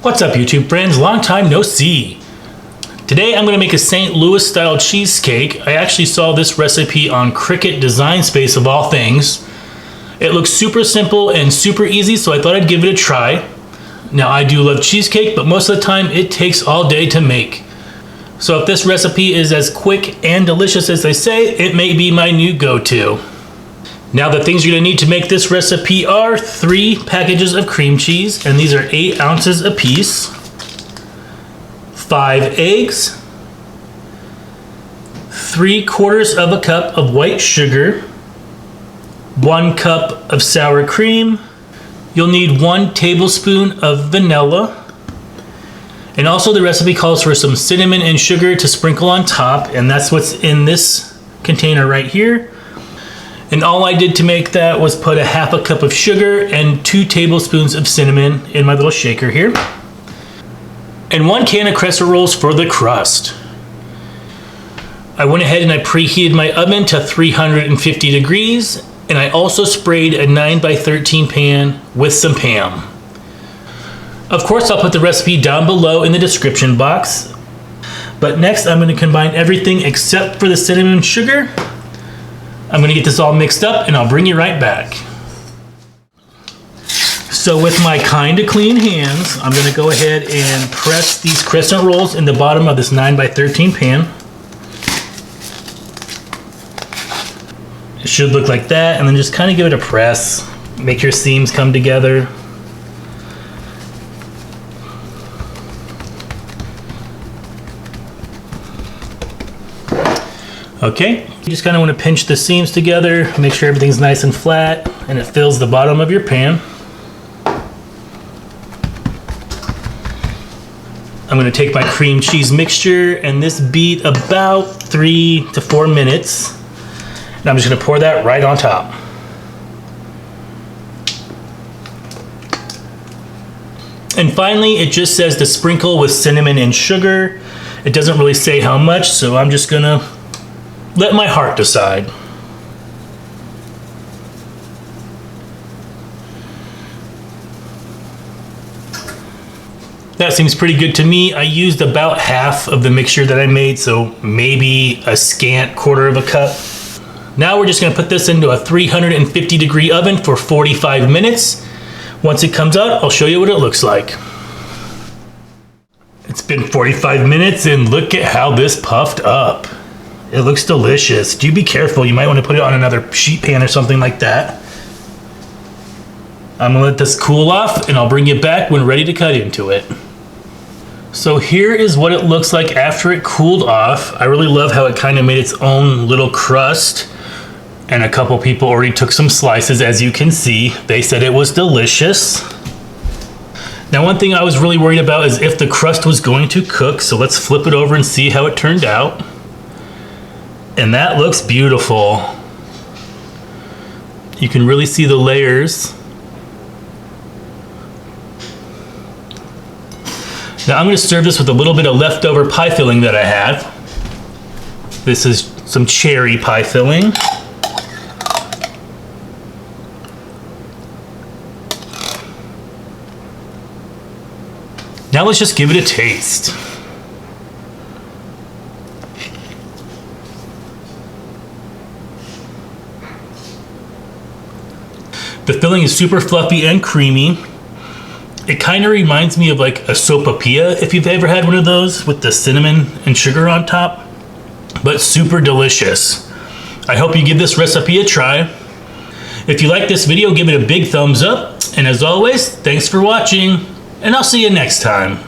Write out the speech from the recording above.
What's up, YouTube friends? Long time no see. Today I'm going to make a St. Louis style cheesecake. I actually saw this recipe on Cricut Desugn Space of all things. It looks super simple and super easy, so I thought I'd give it a try. Now I do love cheesecake, but most of the time it takes all day to make. So if this recipe is as quick and delicious as they say, it may be my new go-to. Now the things you're going to need to make this recipe are 3 packages of cream cheese, and these are 8 ounces a piece, 5 eggs, 3/4 of a cup of white sugar, 1 cup of sour cream. You'll need 1 tablespoon of vanilla, and also the recipe calls for some cinnamon and sugar to sprinkle on top, and that's what's in this container right here. And all I did to make that was put a 1/2 cup of sugar and 2 tablespoons of cinnamon in my little shaker here. And 1 can of crescent rolls for the crust. I went ahead and I preheated my oven to 350 degrees, and I also sprayed a 9x13 pan with some Pam. Of course, I'll put the recipe down below in the description box. But next, I'm going to combine everything except for the cinnamon and sugar. I'm going to get this all mixed up and I'll bring you right back. So with my kind of clean hands, I'm going to go ahead and press these crescent rolls in the bottom of this 9x13 pan. It should look like that, and then just kind of give it a press. Make your seams come together. Okay, you just kind of want to pinch the seams together, make sure everything's nice and flat, and it fills the bottom of your pan. I'm going to take my cream cheese mixture, and this beat about 3 to 4 minutes, and I'm just going to pour that right on top. And finally, it just says to sprinkle with cinnamon and sugar. It doesn't really say how much, so I'm just going to let my heart decide. That seems pretty good to me. I used about half of the mixture that I made, so maybe a scant 1/4 of a cup. Now we're just going to put this into a 350 degree oven for 45 minutes. Once it comes out, I'll show you what it looks like. It's been 45 minutes and look at how this puffed up. It looks delicious. Do be careful. You might want to put it on another sheet pan or something like that. I'm going to let this cool off and I'll bring you back when ready to cut into it. So here is what it looks like after it cooled off. I really love how it kind of made its own little crust. And a couple people already took some slices, as you can see. They said it was delicious. Now, one thing I was really worried about is if the crust was going to cook. So let's flip it over and see how it turned out. And that looks beautiful. You can really see the layers. Now I'm going to serve this with a little bit of leftover pie filling that I have. This is some cherry pie filling. Now let's just give it a taste. The filling is super fluffy and creamy. It kind of reminds me of like a sopapilla, if you've ever had one of those, with the cinnamon and sugar on top, but super delicious. I hope you give this recipe a try. If you like this video, give it a big thumbs up. And as always, thanks for watching, and I'll see you next time.